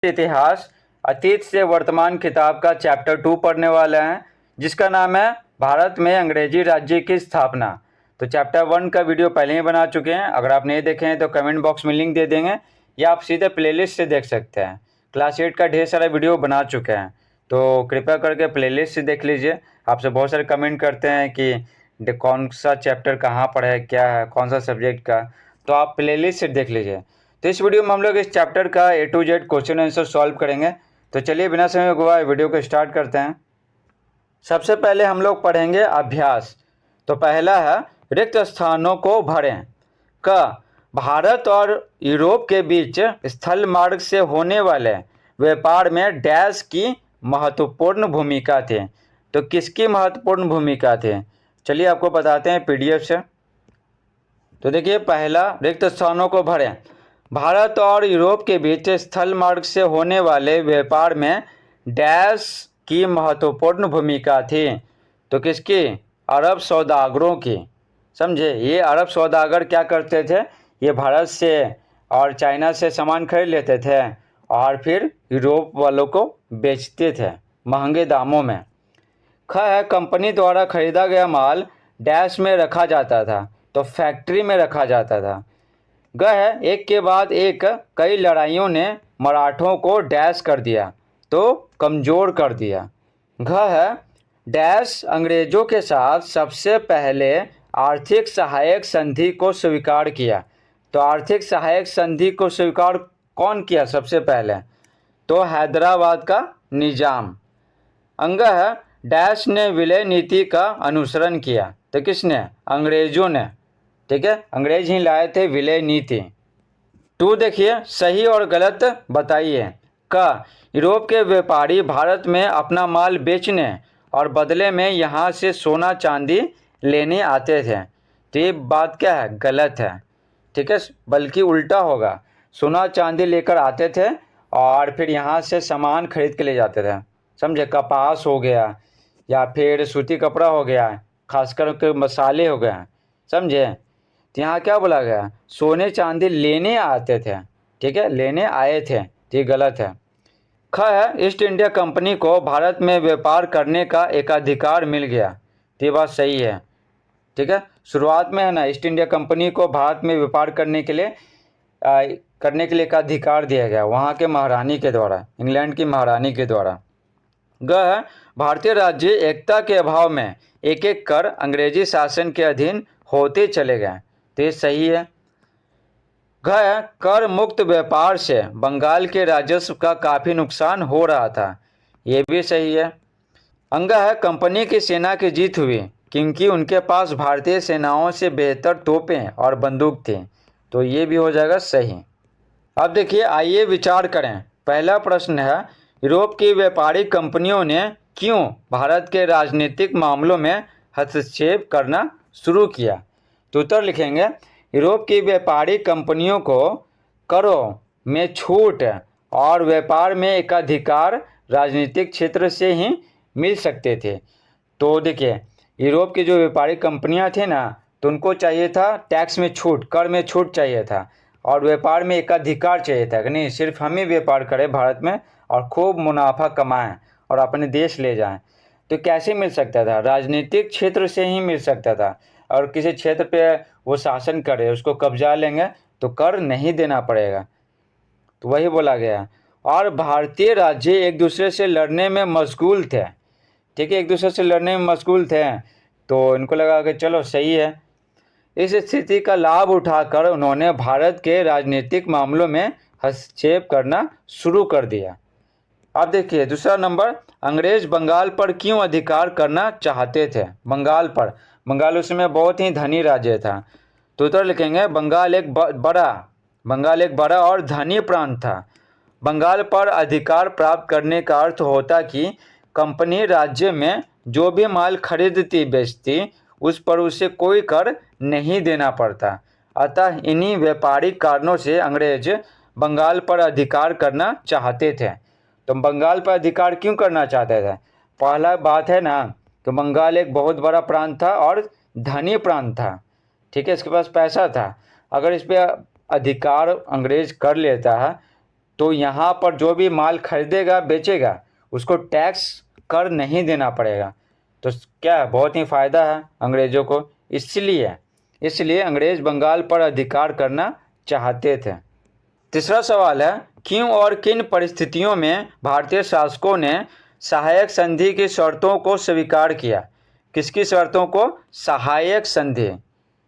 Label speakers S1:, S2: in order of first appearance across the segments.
S1: इतिहास अतीत से वर्तमान किताब का चैप्टर 2 पढ़ने वाले हैं, जिसका नाम है भारत में अंग्रेजी राज्य की स्थापना। तो चैप्टर 1 का वीडियो पहले ही बना चुके हैं। अगर आप नहीं देखे हैं तो कमेंट बॉक्स में लिंक दे देंगे या आप सीधे प्लेलिस्ट से देख सकते हैं। क्लास 8 का ढेर सारा वीडियो बना चुके हैं, तो कृपया करके प्लेलिस्ट से देख लीजिए। आपसे बहुत सारे कमेंट करते हैं कि कौन सा चैप्टर कहाँ पर है, क्या है, कौन सा सब्जेक्ट का, तो आप प्लेलिस्ट से देख लीजिए। तो इस वीडियो में हम लोग इस चैप्टर का A to Z question answer solve करेंगे। तो चलिए बिना समय गवाए वीडियो को स्टार्ट करते हैं। सबसे पहले हम लोग पढ़ेंगे अभ्यास। तो पहला है रिक्त स्थानों को भरें। क भारत और यूरोप के बीच स्थल मार्ग से होने वाले व्यापार में डैश की महत्वपूर्ण भूमिका थी। तो किसकी महत्वपूर्ण भूमिका थी, चलिए आपको बताते हैं PDF से। तो देखिए, पहला रिक्त स्थानों को भरें। भारत और यूरोप के बीच स्थल मार्ग से होने वाले व्यापार में डैश की महत्वपूर्ण भूमिका थी। तो किसकी? अरब सौदागरों की। समझे, ये अरब सौदागर क्या करते थे, ये भारत से और चाइना से सामान खरीद लेते थे और फिर यूरोप वालों को बेचते थे महंगे दामों में। ख है कंपनी द्वारा खरीदा गया माल डैश में रखा जाता था। तो फैक्ट्री में रखा जाता था। ग है एक के बाद एक कई लड़ाइयों ने मराठों को डैश कर दिया, तो कमज़ोर कर दिया। घ है डैश अंग्रेज़ों के साथ सबसे पहले आर्थिक सहायक संधि को स्वीकार किया। तो आर्थिक सहायक संधि को स्वीकार कौन किया सबसे पहले? तो हैदराबाद का निजाम। अंग है डैश ने विलय नीति का अनुसरण किया। तो किसने? अंग्रेज़ों ने। ठीक है, अंग्रेज ही लाए थे विलय नीति। 2 देखिए, सही और गलत बताइए। क यूरोप के व्यापारी भारत में अपना माल बेचने और बदले में यहाँ से सोना चांदी लेने आते थे। तो ये बात क्या है? गलत है। ठीक है, बल्कि उल्टा होगा। सोना चांदी लेकर आते थे और फिर यहाँ से सामान खरीद के ले जाते थे। समझे, कपास हो गया या फिर सूती कपड़ा हो गया, खासकर के मसाले हो गए। समझे, तो यहाँ क्या बोला गया? सोने चांदी लेने आते थे। ठीक है, लेने आए थे, तो ये गलत है। ख है ईस्ट इंडिया कंपनी को भारत में व्यापार करने का एक अधिकार मिल गया। तो ये बात सही है। ठीक है, शुरुआत में है ना, ईस्ट इंडिया कंपनी को भारत में व्यापार करने के लिए एक अधिकार दिया गया वहाँ के महारानी के द्वारा, इंग्लैंड की महारानी के द्वारा। ग है भारतीय राज्य एकता के अभाव में एक एक कर अंग्रेजी शासन के अधीन होते चले गए। तो ये सही है। घ है कर मुक्त व्यापार से बंगाल के राजस्व का काफ़ी नुकसान हो रहा था। ये भी सही है। अंग है कंपनी की सेना की जीत हुई क्योंकि उनके पास भारतीय सेनाओं से बेहतर तोपें और बंदूक थी। तो ये भी हो जाएगा सही। अब देखिए, आइए विचार करें। पहला प्रश्न है यूरोप की व्यापारिक कंपनियों ने क्यों भारत के राजनीतिक मामलों में हस्तक्षेप करना शुरू किया? तो उत्तर लिखेंगे, यूरोप की व्यापारिक कंपनियों को करों में छूट और व्यापार में एकाधिकार राजनीतिक क्षेत्र से ही मिल सकते थे। तो देखिए, यूरोप की जो व्यापारिक कंपनियां थी ना, तो उनको चाहिए था टैक्स में छूट, कर में छूट चाहिए था और व्यापार में एकाधिकार चाहिए था कि नहीं, सिर्फ हम ही व्यापार करें भारत में और खूब मुनाफा कमाएं और अपने देश ले जाएं। तो कैसे मिल सकता था? राजनीतिक क्षेत्र से ही मिल सकता था। और किसी क्षेत्र पे वो शासन करे, उसको कब्जा लेंगे तो कर नहीं देना पड़ेगा। तो वही बोला गया। और भारतीय राज्य एक दूसरे से लड़ने में मशगूल थे। ठीक है, एक दूसरे से लड़ने में मशगूल थे, तो इनको लगा कि चलो सही है। इस स्थिति का लाभ उठाकर उन्होंने भारत के राजनीतिक मामलों में हस्तक्षेप करना शुरू कर दिया। अब देखिए दूसरा नंबर, अंग्रेज बंगाल पर क्यों अधिकार करना चाहते थे? बंगाल पर, बंगाल उस समय बहुत ही धनी राज्य था। तो उत्तर लिखेंगे, बंगाल एक बड़ा और धनी प्रांत था। बंगाल पर अधिकार प्राप्त करने का अर्थ होता कि कंपनी राज्य में जो भी माल खरीदती बेचती उस पर उसे कोई कर नहीं देना पड़ता। अतः इन्हीं व्यापारिक कारणों से अंग्रेज बंगाल पर अधिकार करना चाहते थे। तो बंगाल पर अधिकार क्यों करना चाहते थे? पहला बात है ना, तो बंगाल एक बहुत बड़ा प्रांत था और धनी प्रांत था। ठीक है, इसके पास पैसा था। अगर इस पर अधिकार अंग्रेज कर लेता है तो यहाँ पर जो भी माल खरीदेगा बेचेगा उसको टैक्स कर नहीं देना पड़ेगा। तो क्या बहुत ही फ़ायदा है अंग्रेज़ों को, इसलिए अंग्रेज़ बंगाल पर अधिकार करना चाहते थे। तीसरा सवाल है, क्यों और किन परिस्थितियों में भारतीय शासकों ने सहायक संधि की शर्तों को स्वीकार किया? किसकी शर्तों को? सहायक संधि।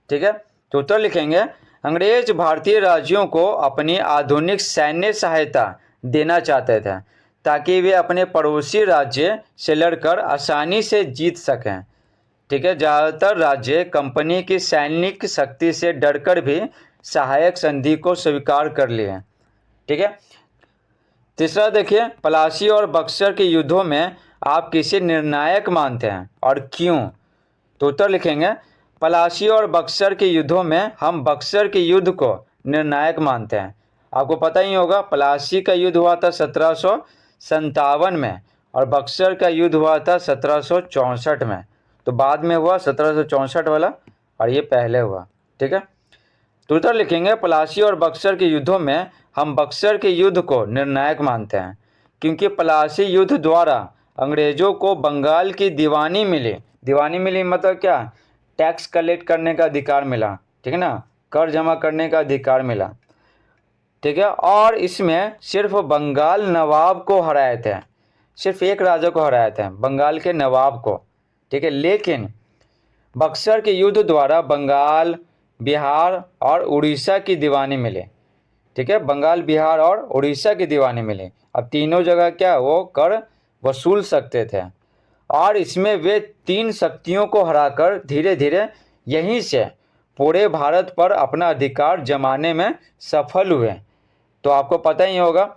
S1: ठीक है, तो उत्तर लिखेंगे, अंग्रेज भारतीय राज्यों को अपनी आधुनिक सैन्य सहायता देना चाहते थे ताकि वे अपने पड़ोसी राज्य से लड़कर आसानी से जीत सकें। ठीक है, ज़्यादातर राज्य कंपनी की सैनिक शक्ति से डरकर भी सहायक संधि को स्वीकार कर लिए। ठीक है, तीसरा देखिए, पलासी और बक्सर के युद्धों में आप किसे निर्णायक मानते हैं और क्यों? तो उत्तर लिखेंगे, पलासी और बक्सर के युद्धों में हम बक्सर के युद्ध को निर्णायक मानते हैं। आपको पता ही होगा पलासी का युद्ध हुआ था 1757 में और बक्सर का युद्ध हुआ था 1764 में। तो बाद में हुआ 1764 वाला और ये पहले हुआ। ठीक है, तो उत्तर लिखेंगे, पलासी और बक्सर के युद्धों में हम बक्सर के युद्ध को निर्णायक मानते हैं क्योंकि पलासी युद्ध द्वारा अंग्रेजों को बंगाल की दीवानी मिली मतलब क्या? टैक्स कलेक्ट करने का अधिकार मिला। ठीक है ना, कर जमा करने का अधिकार मिला। ठीक है, और इसमें सिर्फ बंगाल नवाब को हराए थे, सिर्फ एक राजा को हराए थे, बंगाल के नवाब को। ठीक है, लेकिन बक्सर के युद्ध द्वारा बंगाल, बिहार और उड़ीसा की दीवानी मिली। ठीक है, बंगाल, बिहार और उड़ीसा की दीवानी मिली। अब तीनों जगह क्या वो कर वसूल सकते थे और इसमें वे तीन शक्तियों को हराकर धीरे धीरे यहीं से पूरे भारत पर अपना अधिकार जमाने में सफल हुए। तो आपको पता ही होगा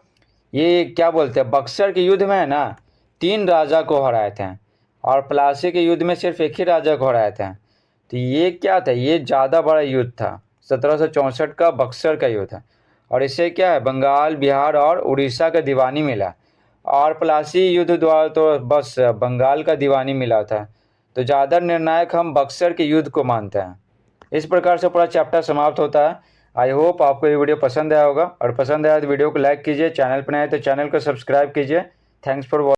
S1: ये क्या बोलते हैं, बक्सर के युद्ध में है ना 3 राजा को हराए थे और प्लासी के युद्ध में सिर्फ एक ही राजा को हराए थे। तो ये क्या था, ये ज़्यादा बड़ा युद्ध था 1764 का बक्सर का युद्ध। और इससे क्या है, बंगाल, बिहार और उड़ीसा का दीवानी मिला और प्लासी युद्ध द्वारा तो बस बंगाल का दीवानी मिला था। तो ज़्यादा निर्णायक हम बक्सर के युद्ध को मानते हैं। इस प्रकार से पूरा चैप्टर समाप्त होता है। आई होप आपको ये वीडियो पसंद आया होगा और पसंद आया तो वीडियो को लाइक कीजिए, चैनल पर नए तो चैनल को सब्सक्राइब कीजिए। Thanks for watching.